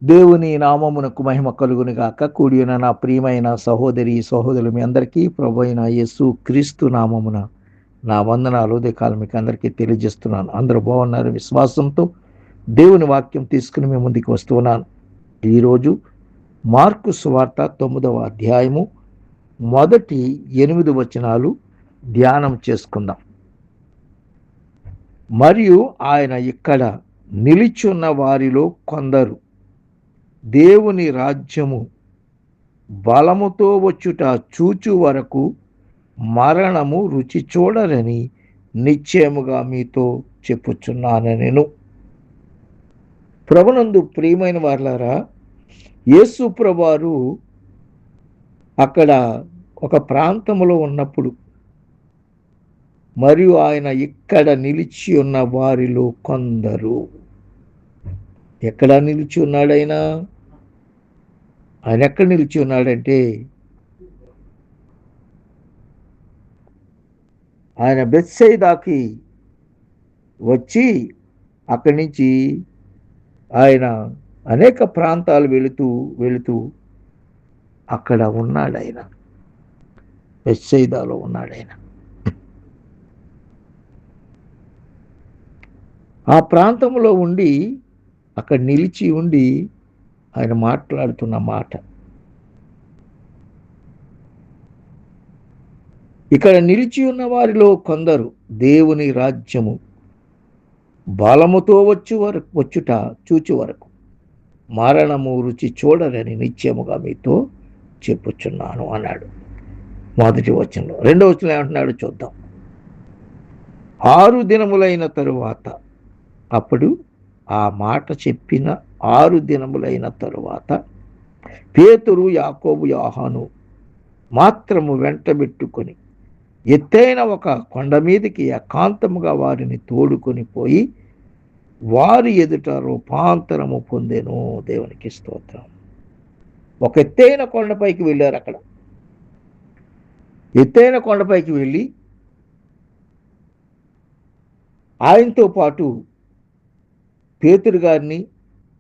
దేవుని నామమునకు మహిమ కలుగును గాక. కూడిన నా ప్రియమైన సహోదరి సహోదరులు మీ అందరికీ ప్రభు అయిన యేసు క్రీస్తు నామమున నా వందనాలు ఉదయకాలం మీకు అందరికీ తెలియజేస్తున్నాను. అందరూ బాగున్నారు విశ్వాసంతో దేవుని వాక్యం తీసుకుని మీ ముందుకు వస్తున్నాను. ఈరోజు మార్కు సువార్త 9వ అధ్యాయము మొదటి 8 వచనాలు ధ్యానం చేసుకుందాం. మరియు ఆయన ఇక్కడ నిలిచున్న వారిలో కొందరు దేవుని రాజ్యము బలముతో వచ్చుట చూచు వరకు మరణము రుచి చూడరని నిశ్చయముగా మీతో చెప్పుచున్నాను. ప్రభునందు ప్రియమైన వారలారా, యేసు ప్రభువారు అక్కడ ఒక ప్రాంతంలో ఉన్నప్పుడు మరియు ఆయన ఇక్కడ నిలిచి ఉన్న వారిలో కొందరు, ఎక్కడ నిలిచి ఉన్నాడైనా, ఆయన ఎక్కడ నిలిచి ఉన్నాడంటే ఆయన బెత్సైదాకి వచ్చి అక్కడి నుంచి ఆయన అనేక ప్రాంతాలు వెళుతూ అక్కడ ఉన్నాడు. ఆయన బెత్సైదాలో ఉన్నాడు. ఆయన ఆ ప్రాంతంలో ఉండి అక్కడ నిలిచి ఉండి ఆయన మాట్లాడుతున్న మాట, ఇక్కడ నిలిచి ఉన్న వారిలో కొందరు దేవుని రాజ్యము బలముతో వచ్చుట చూచు వరకు మరణము రుచి చూడరని నిశ్చయముగా మీతో చెప్పుచున్నాను అన్నాడు. మొదటి వచనంలో. రెండవ వచనం ఏమంటున్నాడు చూద్దాం. 6 దినములైన తరువాత, అప్పుడు ఆ మాట చెప్పిన 6 దినములైన తరువాత పేతురు, యాకోబు, యోహాను మాత్రము వెంటబెట్టుకొని ఎత్తైన ఒక కొండ మీదకి ఏకాంతముగా వారిని తోడుకొని పోయి వారి ఎదుట రూపాంతరము పొందెను. దేవునికి స్తోత్రం. ఒక ఎత్తైన కొండపైకి వెళ్ళారు. అక్కడ ఎత్తైన కొండపైకి వెళ్ళి ఆయనతో పాటు పేతురు గారిని,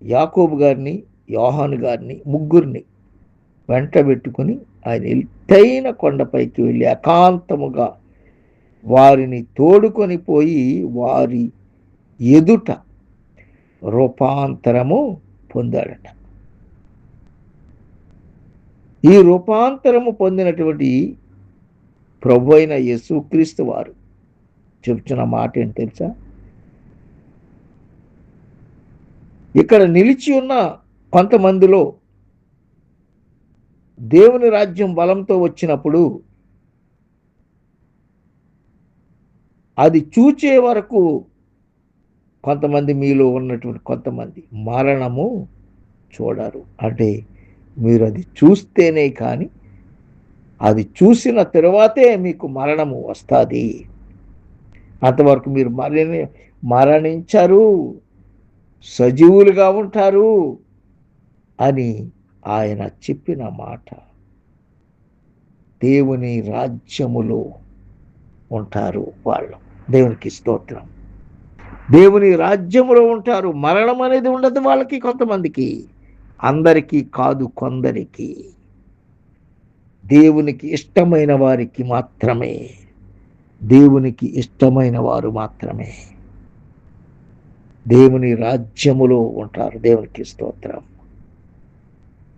యాకోబు గారిని, యోహాను గారిని ముగ్గురిని వెంటబెట్టుకుని ఆయన ఎత్తైన కొండపైకి వెళ్ళి ఏకాంతముగా వారిని తోడుకొని పోయి వారి ఎదుట రూపాంతరము పొందాడట. ఈ రూపాంతరము పొందినటువంటి ప్రభు అయిన యేసుక్రీస్తు వారు చెప్తున్న మాట ఏంటి తెలుసా? ఇక్కడ నిలిచి ఉన్న కొంతమందిలో దేవుని రాజ్యం బలంతో వచ్చినప్పుడు అది చూచే వరకు కొంతమంది, మీలో ఉన్నటువంటి కొంతమంది మరణము చూడరు. అంటే మీరు అది చూస్తేనే కానీ, అది చూసిన తరువాతే మీకు మరణము వస్తుంది. అంతవరకు మీరు మరణించరు, సజీవులుగా ఉంటారు అని ఆయన చెప్పిన మాట. దేవుని రాజ్యములో ఉంటారు వాళ్ళు. దేవునికి స్తోత్రం. దేవుని రాజ్యములో ఉంటారు. మరణం అనేది ఉండదు వాళ్ళకి, కొంతమందికి, అందరికీ కాదు, కొందరికి. దేవునికి ఇష్టమైన వారికి మాత్రమే, దేవునికి ఇష్టమైన వారు మాత్రమే దేవుని రాజ్యములో ఉంటారు. దేవునికి స్తోత్రం.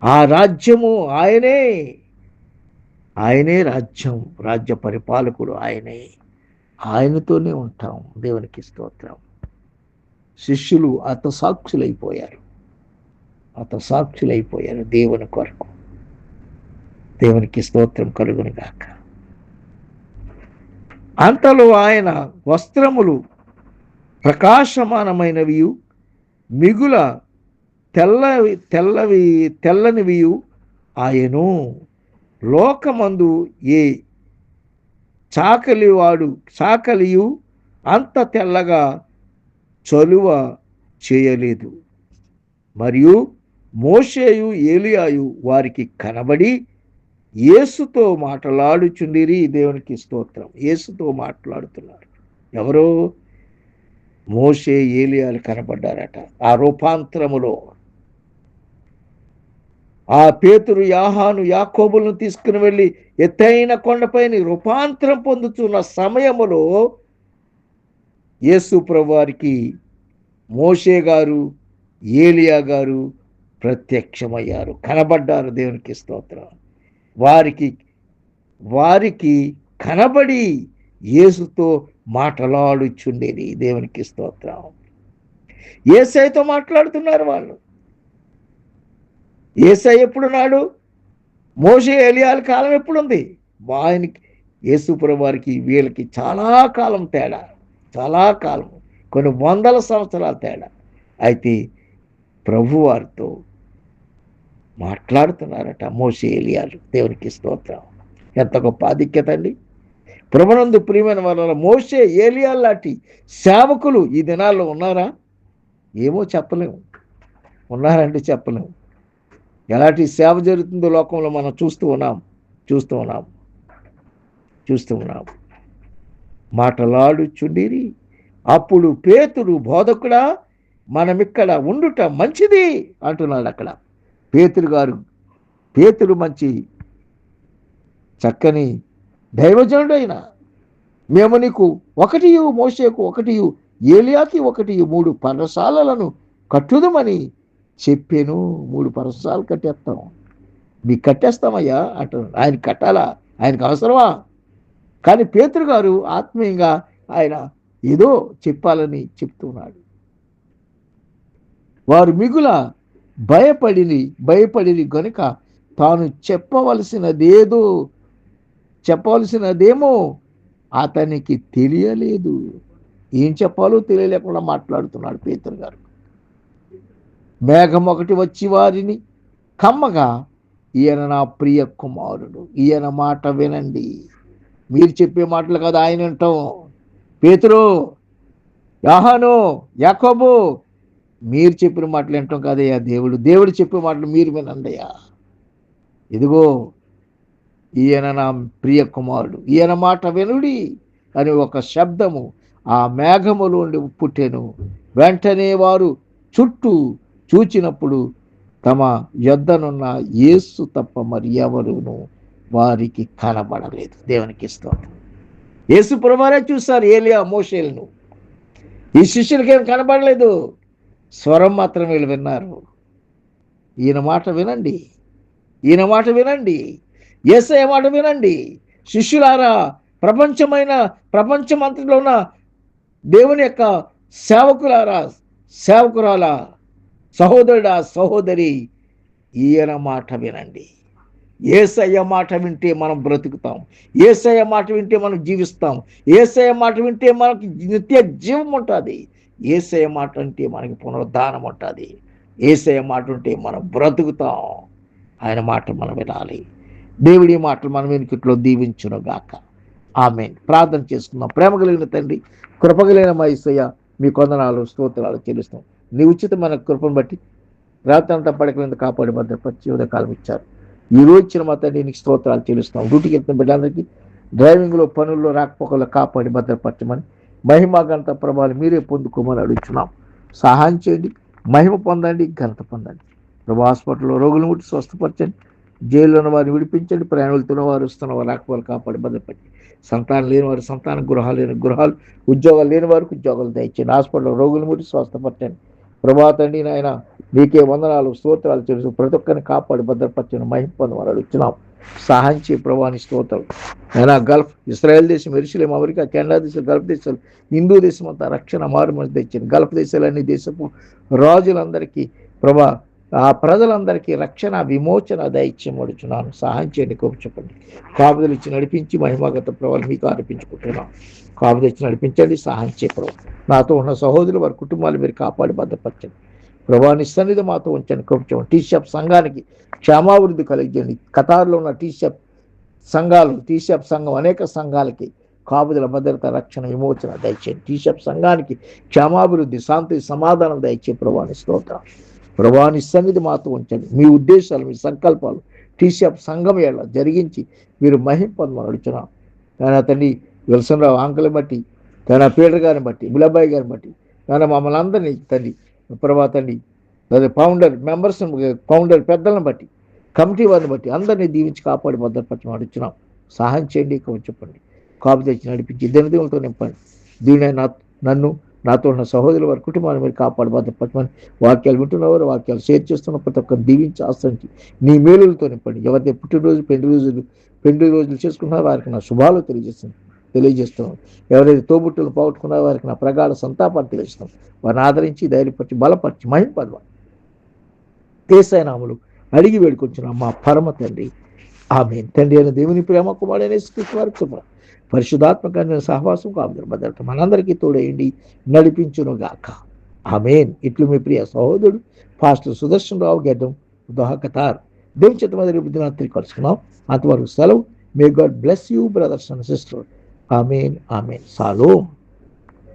ఆ రాజ్యము ఆయనే, ఆయనే రాజ్యం, రాజ్య పరిపాలకుడు ఆయనే. ఆయనతోనే ఉంటాం. దేవునికి స్తోత్రం. శిష్యులు హతసాక్షులైపోయారు దేవుని కొరకు. దేవునికి స్తోత్రం కలుగును గాక. అంతలో ఆయన వస్త్రములు ప్రకాశమానమైనవి మిగుల తెల్లనివి ఆయను. లోకమందు ఏ చాకలియు అంత తెల్లగా చలువ చేయలేదు. మరియు మోషేయు ఏలియాయు వారికి కనబడి యేసుతో మాట్లాడుచుండిరి. దేవునికి స్తోత్రం. యేసుతో మాట్లాడుతున్నారు. ఎవరో? మోషే, ఏలియాలు కనబడ్డారట ఆ రూపాంతరములో. ఆ పేతురు, యాహాను, యాకోబులను తీసుకుని వెళ్ళి ఎత్తైన కొండపైని రూపాంతరం పొందుతున్న సమయములో యేసు ప్రభువారికి మోషే గారు, ఏలియా గారు ప్రత్యక్షమయ్యారు, కనబడ్డారు. దేవునికి స్తోత్రం. వారికి వారికి కనబడి యేసుతో మాట్లాడుచుండేది. దేవునికి స్తోత్రం. యేసయ్యతో మాట్లాడుతున్నారు వాళ్ళు. యేసయ్య ఎప్పుడున్నాడు? మోషే ఏలియాల కాలం ఎప్పుడుంది? ఆయనకి యేసు ప్రభువారికి వీళ్ళకి చాలా కాలం తేడా, చాలా కాలం, కొన్ని వందల సంవత్సరాల తేడా. అయితే ప్రభువారితో మాట్లాడుతున్నారట మోషే ఏలియాలు. దేవునికి స్తోత్రం. ఎంత గొప్ప ఆధిక్యత అండి! ప్రభునందు ప్రియమైన వాళ్ళ మోషే ఏలియాల లాంటి సేవకులు ఈ దినాల్లో ఉన్నారా? ఏమో చెప్పలేము. ఉన్నారంటే చెప్పలేము. ఎలాంటి సేవ జరుగుతుందో లోకంలో మనం చూస్తూ ఉన్నాం. మాటలాడుచుండిరి. అప్పుడు పేతురు, బోధకుడా, మనమిక్కడ ఉండుట మంచిది అంటున్నాడు. అక్కడ పేతురు మంచి చక్కని దైవజనుడు అయిన, మేము నీకు ఒకటియు, మోషేకు ఒకటియు, ఏలియాకి ఒకటియు 3 పర్ణశాలలను కట్టుదమని చెప్పాను. 3 పర్ణశాలలు కట్టేస్తాం. మీకు కట్టేస్తామయ్యా అంటున్నాడు. ఆయన కట్టాలా? ఆయనకు అవసరమా? కానీ పేతురు గారు ఆత్మీయంగా ఆయన ఏదో చెప్పాలని చెప్తున్నాడు. వారు మిగుల భయపడిరి గనుక తాను చెప్పవలసినదేమో అతనికి తెలియలేదు. ఏం చెప్పాలో తెలియలేకుండా మాట్లాడుతున్నాడు పేతురు గారు. మేఘం ఒకటి వచ్చి వారిని కమ్మగా, ఈయన నా ప్రియ కుమారుడు, ఈయన మాట వినండి. మీరు చెప్పే మాటలు కదా ఆయన వింటాం. పేతురు, యాహాను, యాకోబు, మీరు చెప్పిన మాటలు వింటాం కదయ్యా. దేవుడు చెప్పే మాటలు మీరు వినండియా. ఇదిగో ఈయన నా ప్రియ కుమారుడు, ఈయన మాట వినుడి అని ఒక శబ్దము ఆ మేఘములో నుండి పుట్టెను. వెంటనే వారు చుట్టూ చూచినప్పుడు తమ యొద్దనున్న యేసు తప్ప మరి ఎవరును వారికి కనబడలేదు. దేవునికి స్తోత్రం. యేసు ప్రభువారే చూశారు ఏలియా, మోషేలను. ఈ శిష్యులకి ఏం కనబడలేదు. స్వరం మాత్రం వీళ్ళు విన్నారు. ఈయన మాట వినండి, యేసయ్య మాట వినండి. శిష్యులారా, ప్రపంచమంతట్లో ఉన్న దేవుని యొక్క సేవకురాలా, సహోదరుడా, సహోదరి, ఈయన మాట వినండి. యేసయ్య మాట వింటే మనం బ్రతుకుతాం. యేసయ్య మాట వింటే మనం జీవిస్తాం. యేసయ్య మాట వింటే మనకి నిత్య జీవం ఉంటుంది. యేసయ్య మాట అంటే మనకి పునరుద్ధానం ఉంటుంది. యేసయ్య మాట ఉంటే మనం బ్రతుకుతాం. ఆయన మాట మనం వినాలి. దేవుడి మాటలు మనం వెనుకట్లో దీవించును గాక. ఆమేన్. ప్రార్థన చేసుకుందాం. ప్రేమ కలిగిన తండ్రి, కృపగలిగిన మా యేసయ్య, మీ కొందనాలు, స్తోత్రాలు చెల్లిస్తాం. నీ ఉచితమైన కృపను బట్టి రాత్రి అంతా పడకలింద కాపాడి భద్రపరిచి ఉదయకాలం ఇచ్చారు. ఈ రోజు ఇచ్చిన మా తండ్రి నీకు స్తోత్రాలు చెల్లిస్తాం. డ్యూటీకి వెళ్తున్న బిడ్డలందరికీ డ్రైవింగ్లో, పనుల్లో, రాకపోకల్లో కాపాడి భద్రపరచమని, మహిమ ఘనత ప్రభావాలు మీరే పొందుకోమని అడుగుతున్నాం. సహాయం చేయండి, మహిమ పొందండి, ఘనత పొందండి. ప్రభా, హాస్పిటల్లో రోగులను ముట్టి స్వస్థపరచండి. జైల్లో ఉన్న వారిని విడిపించండి. ప్రయాణిస్తున్న వారు, వస్తున్న వారు, రాకపోకలు కాపాడి భద్రపరచండి. సంతానం లేని వారు సంతానం, గృహాలు లేని గృహాలు, ఉద్యోగాలు లేని వారికి ఉద్యోగాలు దయచేయండి. హాస్పిటల్లో రోగులను ముట్టి స్వస్థపరచండి. ప్రభా తండ్రి నాయన, నీకే వందనాలు, స్తోత్రాలు తెలుసు. ప్రతి ఒక్కరిని కాపాడి భద్రపరచని, మహిమ పొందమని అడుగుతున్నాం. సహాయం చేయ ప్రభాని స్తోత్రాలు. అయినా గల్ఫ్, ఇస్రాయేల్ దేశం, యెరూషలేము, అమెరికా, కెనడా దేశాలు, గల్ఫ్ దేశాలు, హిందూ దేశం అంతా రక్షణ మారుమని తెచ్చింది. గల్ఫ్ దేశాలన్నీ దేశపు రాజులందరికీ ప్రభా, ఆ ప్రజలందరికీ రక్షణ, విమోచన దయచేయమడుచున్నాను. సహాయం చేయండి, కోపచెప్పండి. కాపుదలు ఇచ్చి నడిపించి మహిమాగత ప్రభావాలు మీకు అర్పించుకుంటున్నాం. కాపుదలు ఇచ్చి నడిపించండి, సహాయం చేయ ప్రభు. నాతో ఉన్న సహోదరులు, వారి కుటుంబాలు మీరు కాపాడి భద్రపరచండి. ప్రభాని సన్నిధి మాతో ఉంచండి, కోపచెప్పండి. టీషాప్ సంఘానికి క్షేమాభివృద్ధి కలిగించండి. ఖతార్లో ఉన్న టీషాప్ సంఘం, అనేక సంఘాలకి కాపుదల, భద్రత, రక్షణ, విమోచన దయచేయండి. టీషాప్ సంఘానికి క్షేమాభివృద్ధి, శాంతి, సమాధానం దయచే ప్రభాని స్తోత్రం. ప్రభాని సన్నిధి మాతో ఉంచండి. మీ ఉద్దేశాలు, మీ సంకల్పాలు టీషాప్ సంఘం ఎలా జరిగించి మీరు మహిమ పొందమని అడుగుతున్నాం. కానీ తండ్రి విల్సన్ రావు అంకల్ని బట్టి, కానీ పీటర్ గారిని బట్టి, బిలబాయి గారిని బట్టి, కానీ మమ్మల్ని అందరినీ తండ్రి ప్రభా తండ్రి, ఫౌండర్ పెద్దలను బట్టి కమిటీ వారిని బట్టి అందరినీ దీవించి కాపాడి భద్రపరచమడుచున్నాం. సహాయం చేయండి, చెప్పండి. కాపు తెచ్చి నడిపించి దినదివులతో నింపండి. దీనైనా నన్ను, నాతో ఉన్న సహోదరుల వారి కుటుంబాన్ని మీరు కాపాడి భద్రపరచమని, వాక్యాలు వింటున్నవారు, వాక్యాలు షేర్ చేస్తున్న ప్రతి ఒక్కరు దీవించి ఆశ్రయించి నీ మేలులతో నింపండి. ఎవరైతే పుట్టినరోజు పెళ్లి రోజులు చేసుకున్నారో వారికి నా శుభాలు తెలియజేస్తున్నాను. ఎవరైతే తోబుట్టులు పోగొట్టుకున్నారో వారికి నా ప్రగాఢ సంతాపాన్ని తెలియజేస్తున్నాం. వారిని ఆదరించి, ధైర్యపరిచి, బలపరిచి, మహింపడవ యేసయ్య నామములో అడిగి వేడుకొంచున్నాం మా పరమ తండ్రి, ఆమేన్. తండ్రి అయిన దేవుని ప్రేమ, కుమారుడైన యేసుక్రీస్తు వారి కృప, పరిశుద్ధాత్మక సహవాసం, కాపుదల, భద్రత మనందరికీ తోడేయండి, నడిపించునుగాక. ఆమేన్. ఇట్లు మీ ప్రియ సహోదరుడు పాస్టర్ సుదర్శన్ రావు గెడ్డం దోహకతార్. దేవుని చేత మొదటి బుద్ధిరాత్రి కలుసుకున్నాం. అంతవరకు సెలవు. May God bless you brothers and sister. Amen, amen. సాలోం.